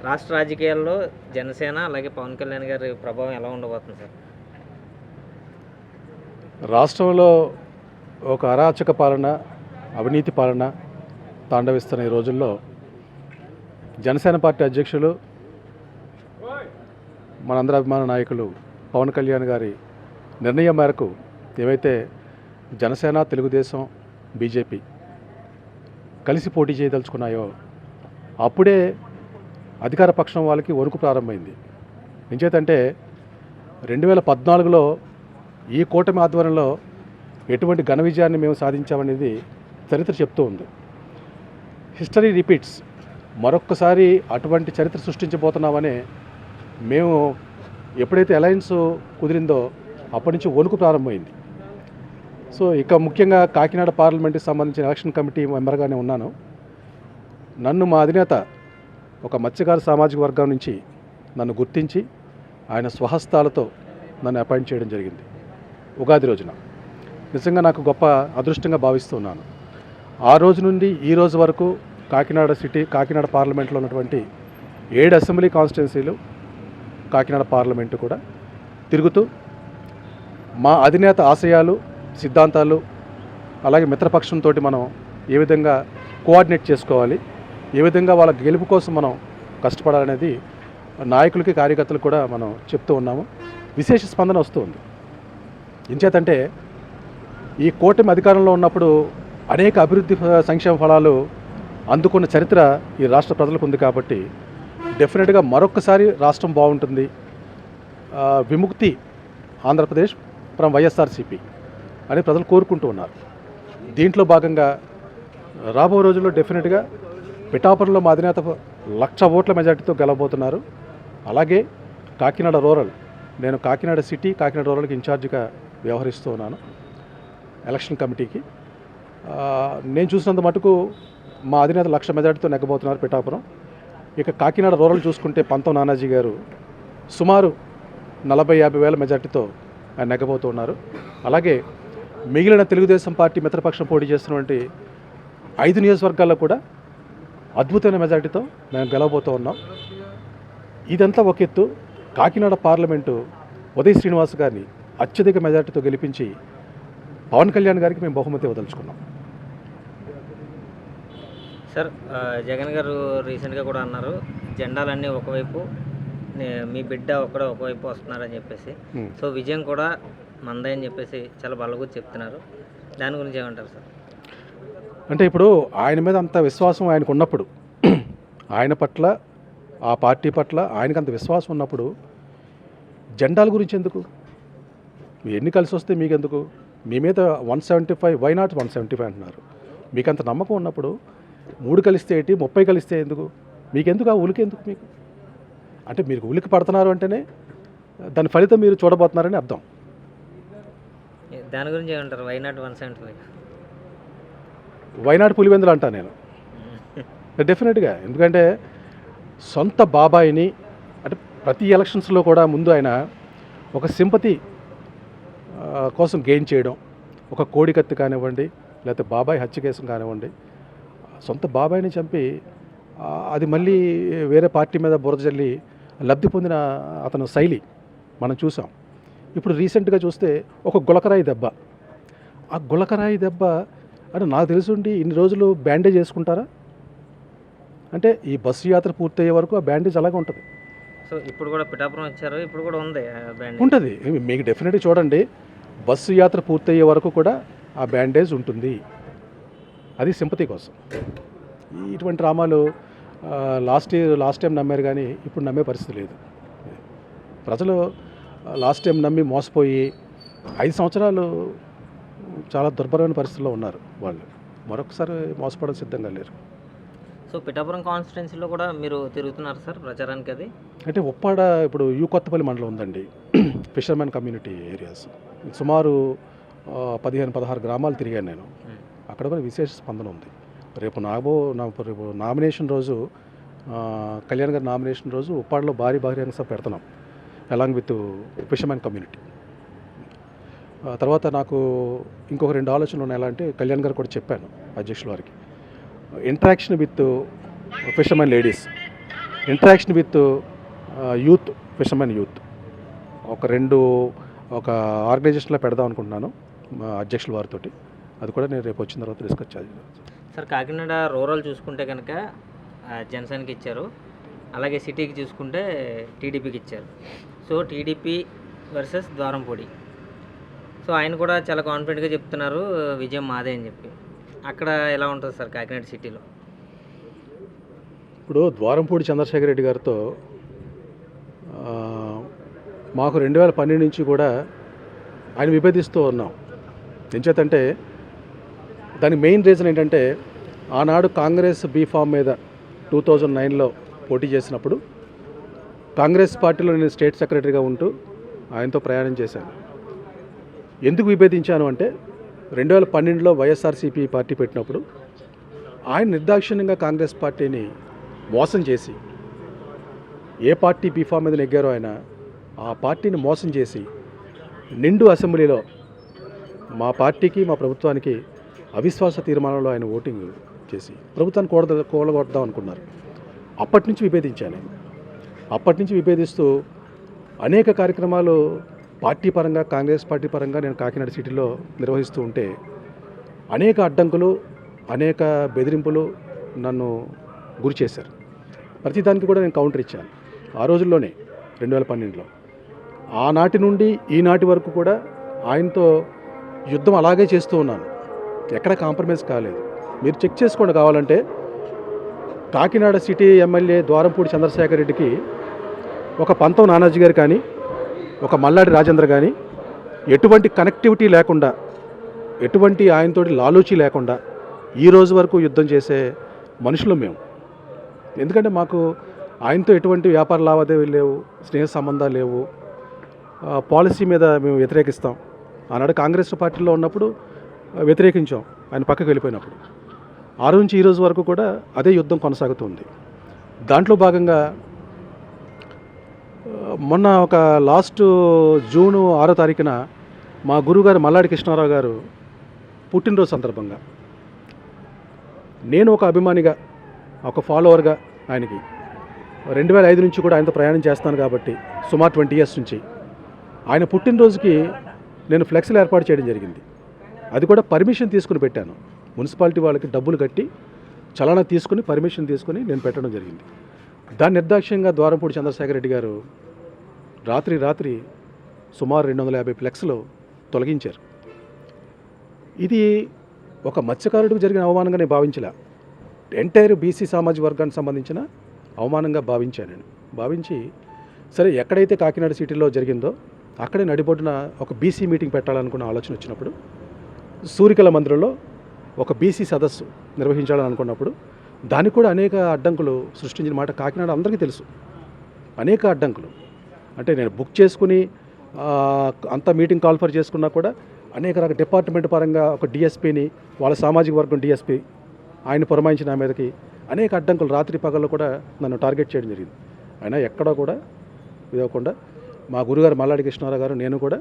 రాష్ట్ర రాజకీయాల్లో జనసేన అలాగే పవన్ కళ్యాణ్ గారి ప్రభావం ఎలా ఉండబోతుంది సార్? రాష్ట్రంలో ఒక అరాచక పాలన, అవినీతి పాలన తాండవిస్తున్న ఈ రోజుల్లో జనసేన పార్టీ అధ్యక్షులు, మనందరి అభిమాన నాయకులు పవన్ కళ్యాణ్ గారి నిర్ణయం మేరకు ఏవైతే జనసేన, తెలుగుదేశం, బీజేపీ కలిసి పోటీ చేయదలుచుకున్నాయో అప్పుడే అధికార పక్షం వాళ్ళకి వణుకు ప్రారంభమైంది. ఎంచేతంటే 2014లో ఈ కూటమి ఆధ్వర్యంలో ఎటువంటి ఘన విజయాన్ని మేము సాధించామనేది చరిత్ర చెప్తూ ఉంది. History repeats. మరొక్కసారి అటువంటి చరిత్ర సృష్టించబోతున్నామని మేము ఎప్పుడైతే అలయన్స్ కుదిరిందో అప్పటి నుంచి వణుకు ప్రారంభమైంది. సో ఇక ముఖ్యంగా కాకినాడ పార్లమెంట్కి సంబంధించిన ఎలక్షన్ కమిటీ మెంబర్గానే ఉన్నాను. నన్ను మా అధినేత ఒక మత్స్యకార సామాజిక వర్గం నుంచి నన్ను గుర్తించి ఆయన స్వహస్తాలతో నన్ను అపాయింట్ చేయడం జరిగింది ఉగాది రోజున. నిజంగా నాకు గొప్ప అదృష్టంగా భావిస్తున్నాను. ఆ రోజు నుండి ఈ రోజు వరకు కాకినాడ సిటీ, కాకినాడ పార్లమెంట్లో ఉన్నటువంటి 7 అసెంబ్లీ కాన్స్టిట్యున్సీలు, కాకినాడ పార్లమెంటు కూడా తిరుగుతూ మా అధినేత ఆశయాలు, సిద్ధాంతాలు, అలాగే మిత్రపక్షంతో మనం ఏ విధంగా కోఆర్డినేట్ చేసుకోవాలి, ఏ విధంగా వాళ్ళ గెలుపు కోసం మనం కష్టపడాలనేది నాయకులకి, కార్యకర్తలకు కూడా మనం చెప్తూ ఉన్నాము. విశేష స్పందన వస్తుంది. ఎంచేతంటే ఈ కూటమి అధికారంలో ఉన్నప్పుడు అనేక అభివృద్ధి సంక్షేమ ఫలాలు అందుకున్న చరిత్ర ఈ రాష్ట్ర ప్రజలకు ఉంది. కాబట్టి డెఫినెట్గా మరొక్కసారి రాష్ట్రం బాగుంటుంది, విముక్తి ఆంధ్రప్రదేశ్ ఫ్రమ్ వైఎస్ఆర్సీపీ అని ప్రజలు కోరుకుంటూ ఉన్నారు. దీంట్లో భాగంగా రాబో రోజుల్లో డెఫినెట్గా పిఠాపురంలో మా అధినేత 1,00,000 ఓట్ల మెజార్టీతో గెలవబోతున్నారు. అలాగే కాకినాడ రూరల్, నేను కాకినాడ సిటీ, కాకినాడ రూరల్కి ఇన్ఛార్జిగా వ్యవహరిస్తూ ఉన్నాను ఎలక్షన్ కమిటీకి. నేను చూసినంత మటుకు మా అధినేత 1,00,000 మెజార్టీతో నెగ్గబోతున్నారు పిఠాపురం. ఇక కాకినాడ రూరల్ చూసుకుంటే పంతం నానాజీ గారు సుమారు 40-50 వేల మెజార్టీతో ఆయన నెగ్గబోతున్నారు. అలాగే మిగిలిన తెలుగుదేశం పార్టీ మిత్రపక్షం పోటీ చేస్తున్నటువంటి 5 నియోజకవర్గాల్లో కూడా అద్భుతమైన మెజార్టీతో మేము గెలవబోతూ ఉన్నాం. ఇదంతా ఒక ఎత్తు. కాకినాడ పార్లమెంటు ఉదయ్ శ్రీనివాస్ గారిని అత్యధిక మెజార్టీతో గెలిపించి పవన్ కళ్యాణ్ గారికి మేము బహుమతి ఇవ్వదలుచుకున్నాం. సార్, జగన్ గారు రీసెంట్గా కూడా అన్నారు, జెండాలన్నీ ఒకవైపు, మీ బిడ్డ ఒకవైపు వస్తున్నారని చెప్పేసి. సో విజయం కూడా మందే అని చెప్పేసి చాలా బలగా చెప్తున్నారు. దాని గురించి ఏమంటారు సార్? అంటే ఇప్పుడు ఆయన మీద అంత విశ్వాసం ఆయనకు ఉన్నప్పుడు, ఆయన పట్ల, ఆ పార్టీ పట్ల ఆయనకు అంత విశ్వాసం ఉన్నప్పుడు జెండాల గురించి ఎందుకు? ఎన్ని కలిసి వస్తే మీకెందుకు? మీ మీద 175, వై నాట్ 175 అంటున్నారు. మీకు అంత నమ్మకం ఉన్నప్పుడు 3 కలిస్తే ఏంటి, 30 కలిస్తే ఎందుకు? మీకెందుకు ఆ ఉలికి ఎందుకు? మీకు అంటే మీరు ఉలికి పడుతున్నారు అంటేనే దాని ఫలితం మీరు చూడబోతున్నారని అర్థం. దాని గురించి ఏమంటారు? Why not 175? వైనాడు పులివెందులు అంటా నేను డెఫినెట్గా. ఎందుకంటే సొంత బాబాయిని, అంటే ప్రతి ఎలక్షన్స్లో కూడా ముందు ఆయన ఒక సింపతి కోసం గెయిన్ చేయడం, ఒక కోడికత్తి కానివ్వండి, లేకపోతే బాబాయ్ హత్య కేసు కానివ్వండి, సొంత బాబాయిని చంపి అది మళ్ళీ వేరే పార్టీ మీద బురద జల్లి లబ్ధి పొందిన అతను శైలి మనం చూసాం. ఇప్పుడు రీసెంట్గా చూస్తే ఒక గులకరాయి దెబ్బ. ఆ గులకరాయి దెబ్బ అంటే నాకు తెలుసుండి ఇన్ని రోజులు బ్యాండేజ్ వేసుకుంటారా? అంటే ఈ బస్సు యాత్ర పూర్తయ్యే వరకు ఆ బ్యాండేజ్ అలాగే ఉంటుంది. సో ఇప్పుడు కూడా పిఠాపురం వచ్చారు, ఇప్పుడు కూడా ఉంది ఉంటుంది. మీకు డెఫినెట్గా చూడండి, బస్సు యాత్ర పూర్తయ్యే వరకు కూడా ఆ బ్యాండేజ్ ఉంటుంది. అది సింపతి కోసం. ఇటువంటి డ్రామాలు లాస్ట్ టైం నమ్మారు, కానీ ఇప్పుడు నమ్మే పరిస్థితి లేదు. ప్రజలు లాస్ట్ టైం నమ్మి మోసపోయి 5 సంవత్సరాలు చాలా దుర్భరమైన పరిస్థితుల్లో ఉన్నారు. వాళ్ళు మరొకసారి మోసపడడం సిద్ధంగా లేరు. సో పిఠాపురం కాన్స్టిట్యున్సీలో కూడా మీరు తిరుగుతున్నారు సార్ ప్రచారానికి? అది అంటే ఉప్పాడ ఇప్పుడు కొత్తపల్లి మండలం ఉందండి, ఫిషర్మెన్ కమ్యూనిటీ ఏరియాస్. సుమారు 15-16 గ్రామాలు తిరిగాను నేను. అక్కడ కూడా విశేష స్పందన ఉంది. రేపు నామినేషన్ రోజు, కళ్యాణ్ గారి నామినేషన్ రోజు ఉప్పాడలో భారీ సభ పెడుతున్నాం అలాంగ్ విత్ ఫిషర్మెన్ కమ్యూనిటీ. తర్వాత నాకు ఇంకొక 2 ఆలోచనలు ఉన్నాయి. ఎలా అంటే కళ్యాణ్ గారు కూడా చెప్పాను అధ్యక్షుల వారికి, interaction with fishermen ladies, interaction with youth, fishermen youth ఒక ఆర్గనైజేషన్లో పెడదాం అనుకుంటున్నాను మా అధ్యక్షుల వారితో. అది కూడా నేను రేపు వచ్చిన తర్వాత డిస్కస్ చేయాలి. సార్ కాకినాడ రూరల్ చూసుకుంటే కనుక జనసేనకి ఇచ్చారు, అలాగే సిటీకి చూసుకుంటే టీడీపీకి ఇచ్చారు. So TDP versus Dwarampudi. So ఆయన కూడా చాలా కాన్ఫిడెంట్గా చెప్తున్నారు విజయం మాదే అని చెప్పి. అక్కడ ఎలా ఉంటుంది సార్ కాకినాడ సిటీలో? ఇప్పుడు ద్వారంపూడి చంద్రశేఖర్ రెడ్డి గారితో మాకు 2012 నుంచి కూడా ఆయన విభేదిస్తూ ఉన్నాం. ఎంచేతంటే దానికి మెయిన్ రీజన్ ఏంటంటే, ఆనాడు కాంగ్రెస్ బీఫామ్ మీద 2009లో పోటీ చేసినప్పుడు కాంగ్రెస్ పార్టీలో నేను స్టేట్ సెక్రటరీగా ఉంటూ ఆయనతో ప్రయాణం చేశాను. ఎందుకు విభేదించాను అంటే, 2012లో వైఎస్ఆర్సీపీ పార్టీ పెట్టినప్పుడు ఆయన నిర్దాక్షిణ్యంగా కాంగ్రెస్ పార్టీని మోసం చేసి, ఏ పార్టీ బీఫామ్ మీద నెగ్గారో ఆయన ఆ పార్టీని మోసం చేసి నిండు అసెంబ్లీలో మా పార్టీకి మా ప్రభుత్వానికి అవిశ్వాస తీర్మానంలో ఆయన ఓటింగ్ చేసి ప్రభుత్వాన్ని కూలగొడదాం అనుకున్నారు. అప్పటి నుంచి విభేదించాను. అప్పటి నుంచి విభేదిస్తూ అనేక కార్యక్రమాలు పార్టీ పరంగా, కాంగ్రెస్ పార్టీ పరంగా నేను కాకినాడ సిటీలో నిర్వహిస్తూ ఉంటే అనేక అడ్డంకులు, అనేక బెదిరింపులు నన్ను గురి చేశారు. ప్రతిదానికి కూడా నేను కౌంటర్ ఇచ్చాను ఆ రోజుల్లోనే 2012లో. ఆనాటి నుండి ఈనాటి వరకు కూడా ఆయనతో యుద్ధం అలాగే చేస్తూ ఉన్నాను, ఎక్కడ కాంప్రమైజ్ కాలేదు. మీరు చెక్ చేసుకోండి కావాలంటే. కాకినాడ సిటీ ఎమ్మెల్యే ద్వారంపూడి చంద్రశేఖర్ రెడ్డికి ఒక పంతం నానాజీ గారు కానీ, ఒక మల్లాడి రాజేంద్ర కానీ ఎటువంటి కనెక్టివిటీ లేకుండా, ఎటువంటి ఆయనతోటి లాలూచి లేకుండా ఈ రోజు వరకు యుద్ధం చేసే మనుషులు మేము. ఎందుకంటే మాకు ఆయనతో ఎటువంటి వ్యాపార లావాదేవీలు లేవు, స్నేహ సంబంధాలు లేవు. పాలసీ మీద మేము వ్యతిరేకిస్తాం. ఆనాడు కాంగ్రెస్ పార్టీలో ఉన్నప్పుడు వ్యతిరేకించాం ఆయన పక్కకు వెళ్ళిపోయినప్పుడు. ఆ రోజు నుంచి ఈ రోజు వరకు కూడా అదే యుద్ధం కొనసాగుతుంది. దాంట్లో భాగంగా మొన్న ఒక లాస్ట్ జూన్ 6వ తారీఖున మా గురువుగారు మల్లాడి కృష్ణారావు గారు పుట్టినరోజు సందర్భంగా నేను ఒక అభిమానిగా, ఒక ఫాలోవర్గా ఆయనకి 2005 నుంచి కూడా ఆయనతో ప్రయాణం చేస్తాను కాబట్టి సుమారు 20 years నుంచి ఆయన పుట్టినరోజుకి నేను ఫ్లెక్స్లు ఏర్పాటు చేయడం జరిగింది. అది కూడా పర్మిషన్ తీసుకుని పెట్టాను. మున్సిపాలిటీ వాళ్ళకి డబ్బులు కట్టి చలానా తీసుకుని పర్మిషన్ తీసుకుని నేను పెట్టడం జరిగింది. దాని నిర్దాక్ష్యంగా ద్వారంపూడి చంద్రశేఖర్ రెడ్డి గారు రాత్రి సుమారు 250 ఫ్లెక్స్లు తొలగించారు. ఇది ఒక మత్స్యకారుడికి జరిగిన అవమానంగా నేను భావించలే. ఎంటైర్ బీసీ సామాజిక వర్గానికి సంబంధించిన అవమానంగా భావించాను నేను. భావించి సరే ఎక్కడైతే కాకినాడ సిటీలో జరిగిందో అక్కడే నడిబొడ్డున ఒక బీసీ మీటింగ్ పెట్టాలనుకున్న ఆలోచన వచ్చినప్పుడు, సూరికల మందిరంలో ఒక బీసీ సదస్సు నిర్వహించాలని అనుకున్నప్పుడు దానికి కూడా అనేక అడ్డంకులు సృష్టించిన మాట కాకినాడ అందరికీ తెలుసు. అనేక అడ్డంకులు అంటే నేను బుక్ చేసుకుని అంత మీటింగ్ కాల్ఫర్ చేసుకున్నా కూడా అనేక రకాల డిపార్ట్మెంట్ పరంగా ఒక డిఎస్పీని, వాళ్ళ సామాజిక వర్గం డిఎస్పీ ఆయన పురమాయించిన ఆ మీదకి అనేక అడ్డంకులు రాత్రి పగళ్ళు కూడా నన్ను టార్గెట్ చేయడం జరిగింది. అయినా ఎక్కడా కూడా ఇవ్వకుండా మా గురుగారు మల్లాడి కృష్ణారావు గారు, నేను కూడా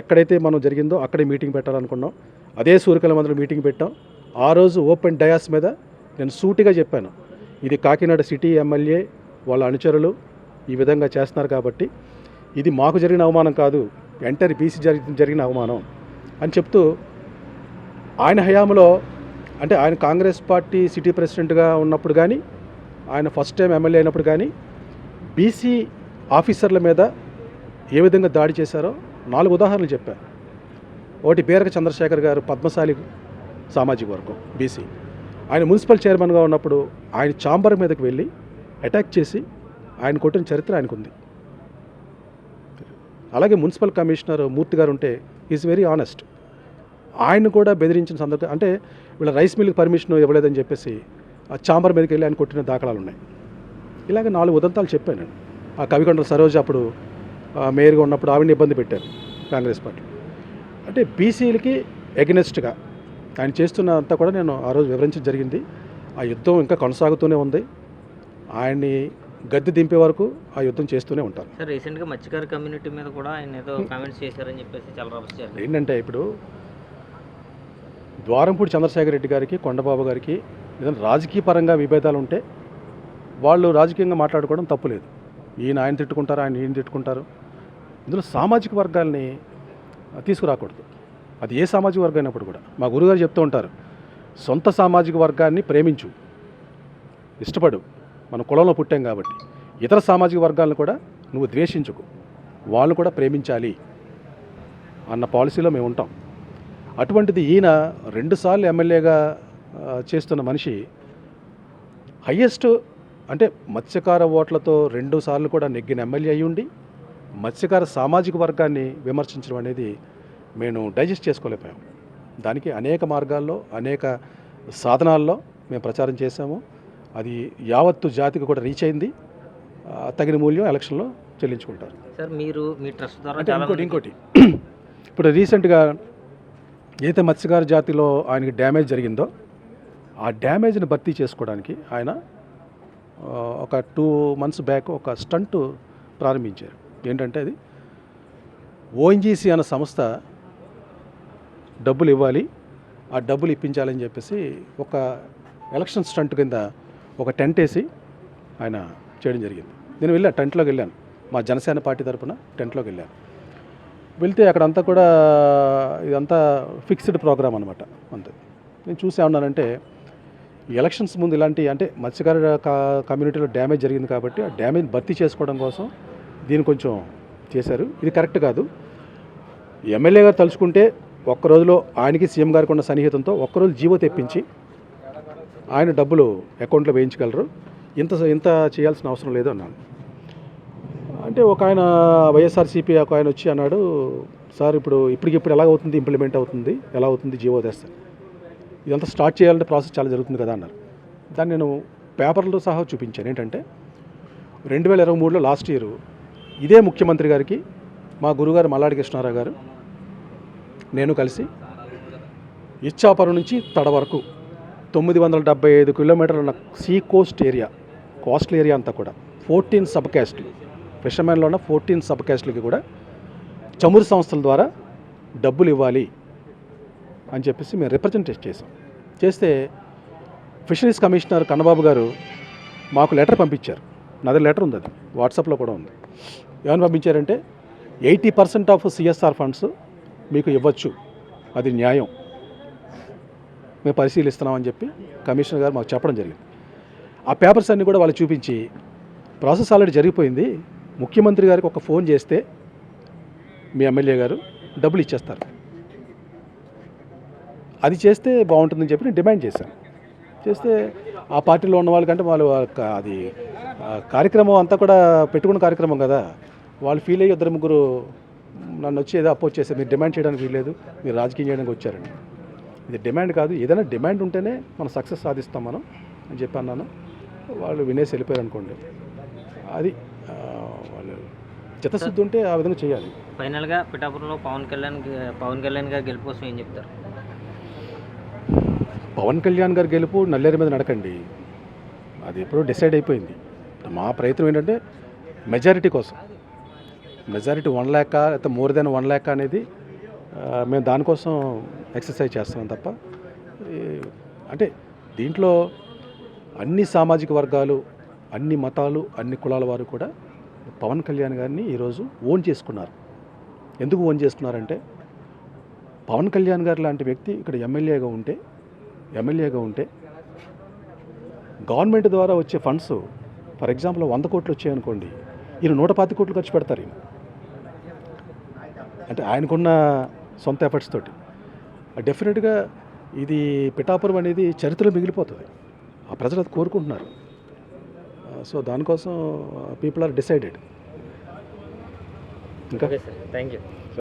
ఎక్కడైతే మనం జరిగిందో అక్కడే మీటింగ్ పెట్టాలనుకున్నాం. అదే సూరికల మందిలో మీటింగ్ పెట్టాం. ఆ రోజు ఓపెన్ డయాస్ మీద నేను సూటిగా చెప్పాను, ఇది కాకినాడ సిటీ ఎమ్మెల్యే వాళ్ళ అనుచరులు ఈ విధంగా చేస్తున్నారు కాబట్టి ఇది మాకు జరిగిన అవమానం కాదు, ఎంటైర్ బీసీ జరిగిన అవమానం అని చెప్తూ, ఆయన హయాంలో అంటే ఆయన కాంగ్రెస్ పార్టీ సిటీ ప్రెసిడెంట్గా ఉన్నప్పుడు కానీ, ఆయన ఫస్ట్ టైం ఎమ్మెల్యే అయినప్పుడు కానీ బీసీ ఆఫీసర్ల మీద ఏ విధంగా దాడి చేశారో 4 ఉదాహరణలు చెప్పారు. ఒకటి బీరక చంద్రశేఖర్ గారు, పద్మశాలి సామాజిక వర్గం బీసీ, ఆయన మున్సిపల్ చైర్మన్గా ఉన్నప్పుడు ఆయన ఛాంబర్ మీదకి వెళ్ళి అటాక్ చేసి ఆయన కొట్టిన చరిత్ర ఆయనకుంది. అలాగే మున్సిపల్ కమిషనర్ మూర్తి గారు ఉంటే ఈజ్ వెరీ ఆనెస్ట్, ఆయన కూడా బెదిరించిన సందర్భం అంటే వీళ్ళ రైస్ మిల్కి పర్మిషన్ ఇవ్వలేదని చెప్పేసి ఆ ఛాంబర్ మీదకి వెళ్ళి ఆయన కొట్టిన దాఖలాలు ఉన్నాయి. ఇలాగ 4 ఉదంతాలు చెప్పాను నేను. ఆ కవికొండల సరోజ అప్పుడు మేయర్గా ఉన్నప్పుడు ఆవిడని ఇబ్బంది పెట్టారు కాంగ్రెస్ పార్టీ. అంటే బీసీలకి ఎగనెస్ట్గా ఆయన చేస్తున్న అంతా కూడా నేను ఆ రోజు వివరించడం జరిగింది. ఆ యుద్ధం ఇంకా కొనసాగుతూనే ఉంది. ఆయన్ని గద్దె దింపే వరకు ఆ యుద్ధం చేస్తూనే ఉంటారు. సార్ రీసెంట్గా మత్స్యకార కమ్యూనిటీ మీద కూడా ఆయన ఏదో కామెంట్స్ చేశారని చెప్పేసి చాలా రభస చేశారు. ఏంటంటే ఇప్పుడు ద్వారంపూడి చంద్రశేఖర్ రెడ్డి గారికి, కొండబాబు గారికి ఏదైనా రాజకీయ పరంగా విభేదాలు ఉంటే వాళ్ళు రాజకీయంగా మాట్లాడుకోవడం తప్పులేదు. ఈయన ఆయన తిట్టుకుంటారు, ఆయన ఈయన తిట్టుకుంటారు. ఇందులో సామాజిక వర్గాల్ని తీసుకురాకూడదు. అది ఏ సామాజిక వర్గం అయినప్పుడు కూడా. మా గురుగారు చెప్తూ ఉంటారు, సొంత సామాజిక వర్గాన్ని ప్రేమించు, ఇష్టపడు, మన కులంలో పుట్టాం కాబట్టి. ఇతర సామాజిక వర్గాలను కూడా నువ్వు ద్వేషించుకు, వాళ్ళు కూడా ప్రేమించాలి అన్న పాలసీలో మేము ఉంటాం. అటువంటిది ఈయన 2 సార్లు ఎమ్మెల్యేగా చేస్తున్న మనిషి హయ్యెస్ట్ అంటే మత్స్యకార ఓట్లతో 2 సార్లు కూడా నెగ్గిన ఎమ్మెల్యే అయ్యి ఉండి మత్స్యకార సామాజిక వర్గాన్ని విమర్శించడం అనేది మేము డైజెస్ట్ చేసుకోలేకపోయాం. దానికి అనేక మార్గాల్లో అనేక సాధనాల్లో మేము ప్రచారం చేశాము. అది యావత్తు జాతికి కూడా రీచ్ అయింది. తగిన మూల్యం ఎలక్షన్లో చెల్లించుకుంటారు. సార్ మీరు మీ ట్రస్ట్ ద్వారా అంటే ఇంకోటి ఇప్పుడు రీసెంట్గా ఏదైతే మత్స్యకార జాతిలో ఆయనకి డ్యామేజ్ జరిగిందో ఆ డ్యామేజ్ని భర్తీ చేసుకోవడానికి ఆయన ఒక 2 months బ్యాక్ ఒక స్టంట్ ప్రారంభించారు. ఏంటంటే అది ఓఎన్జీసీ అన్న సంస్థ డబ్బులు ఇవ్వాలి, ఆ డబ్బులు ఇప్పించాలని చెప్పేసి ఒక ఎలక్షన్ స్టంట్ కింద ఒక టెంట్ వేసి ఆయన చేయడం జరిగింది. నేను వెళ్ళాను, టెంట్లోకి వెళ్ళాను. మా జనసేన పార్టీ తరఫున టెంట్లోకి వెళ్ళాను. వెళ్తే అక్కడంతా కూడా ఇదంతా ఫిక్స్డ్ ప్రోగ్రామ్ అనమాట. అంతే. నేను చూసి ఏమన్నానంటే ఎలక్షన్స్ ముందు ఇలాంటి అంటే మత్స్యకార కమ్యూనిటీలో డ్యామేజ్ జరిగింది కాబట్టి ఆ డ్యామేజ్ భర్తీ చేసుకోవడం కోసం దీన్ని కొంచెం చేశారు. ఇది కరెక్ట్ కాదు. ఎమ్మెల్యే గారు తలుచుకుంటే ఒక్కరోజులో ఆయనకి సీఎం గారికి ఉన్న సన్నిహితంతో ఒక్కరోజు జీవో తెప్పించి ఆయన డబ్బులు అకౌంట్లో వేయించగలరు. ఇంత చేయాల్సిన అవసరం లేదు అన్నాను. అంటే ఒక ఆయన వైఎస్ఆర్సీపీ ఒక ఆయన వచ్చి అన్నాడు, సార్ ఇప్పటికిప్పుడు ఎలా అవుతుంది, ఇంప్లిమెంట్ అవుతుంది, ఎలా అవుతుంది, జీవో తెస్తారు, ఇదంతా స్టార్ట్ చేయాలంటే ప్రాసెస్ చాలా జరుగుతుంది కదా అన్నారు. దాన్ని నేను పేపర్లతో సహా చూపించాను. ఏంటంటే 2023లో లాస్ట్ ఇయర్ ఇదే ముఖ్యమంత్రి గారికి మా గురుగారు మల్లాడి కృష్ణారావు గారు నేను కలిసి ఇచ్చాపురం నుంచి తడ వరకు 975 కిలోమీటర్ల sea coast area, coastal area అంతా కూడా 14 సబ్ క్యాస్ట్లు, ఫిషర్మెన్లో ఉన్న 14 సబ్ క్యాస్ట్లకి కూడా చమురు సంస్థల ద్వారా డబ్బులు ఇవ్వాలి అని చెప్పేసి మేము రిప్రజెంటేట్ చేస్తే ఫిషరీస్ కమిషనర్ కన్నబాబు గారు మాకు లెటర్ పంపించారు. నా దగ్గర లెటర్ ఉంది, అది వాట్సాప్లో కూడా ఉంది. ఏమని పంపించారంటే 80% ఆఫ్ సిఎస్ఆర్ ఫండ్స్ మీకు ఇవ్వచ్చు, అది న్యాయం, మేము పరిశీలిస్తున్నామని చెప్పి కమిషనర్ గారు మాకు చెప్పడం జరిగింది. ఆ పేపర్స్ అన్నీ కూడా వాళ్ళు చూపించి ప్రాసెస్ ఆల్రెడీ జరిగిపోయింది, ముఖ్యమంత్రి గారికి ఒక ఫోన్ చేస్తే మీ ఎమ్మెల్యే గారు డబ్బులు ఇచ్చేస్తారు, అది చేస్తే బాగుంటుందని చెప్పి నేను డిమాండ్ చేశాను. చేస్తే ఆ పార్టీలో ఉన్న వాళ్ళకంటే వాళ్ళు అది కార్యక్రమం అంతా కూడా పెట్టుకున్న కార్యక్రమం కదా, వాళ్ళు ఫీల్ అయ్యి 2-3 నన్ను వచ్చి ఏదో అపోజ్ చేశారు, మీరు డిమాండ్ చేయడానికి వీల్లేదు, మీరు రాజకీయం చేయడానికి వచ్చారండి. ఇది డిమాండ్ కాదు, ఏదైనా డిమాండ్ ఉంటేనే మనం సక్సెస్ సాధిస్తాం మనం అని చెప్పి అన్నాను. వాళ్ళు వినేసి వెళ్ళిపోయారు అనుకోండి. అది వాళ్ళు చిత్తశుద్ధి ఉంటే ఆ విధంగా చేయాలి. ఫైనల్గా పిఠాపురంలో పవన్ కళ్యాణ్ గారు గెలుపు కోసం ఏం చెప్తారు? పవన్ కళ్యాణ్ గారి గెలుపు నల్లేరు మీద నడకండి, అది ఎప్పుడో డిసైడ్ అయిపోయింది. మా ప్రయత్నం ఏంటంటే మెజారిటీ కోసం, మెజారిటీ 1 lakh లేకపోతే మోర్ దెన్ 1 lakh అనేది మేము దానికోసం ఎక్సర్సైజ్ చేస్తున్నాం తప్ప అంటే దీంట్లో అన్ని సామాజిక వర్గాలు, అన్ని మతాలు, అన్ని కులాల వారు కూడా పవన్ కళ్యాణ్ గారిని ఈరోజు ఓన్ చేసుకున్నారు. ఎందుకు ఓన్ చేసుకున్నారంటే పవన్ కళ్యాణ్ గారు లాంటి వ్యక్తి ఇక్కడ ఎమ్మెల్యేగా ఉంటే గవర్నమెంట్ ద్వారా వచ్చే ఫండ్స్ ఫర్ ఎగ్జాంపుల్ 100 కోట్లు వచ్చాయనుకోండి, ఈయన 125 కోట్లు ఖర్చు పెడతారు. ఈయన అంటే ఆయనకున్న సొంత ఎఫర్ట్స్ తోటి డెఫినెట్గా ఇది పిఠాపురం అనేది చరిత్రలో మిగిలిపోతుంది. ఆ ప్రజలు అది కోరుకుంటున్నారు. సో దానికోసం పీపుల్ ఆర్ డిసైడెడ్. ఇంకా థ్యాంక్ యూ.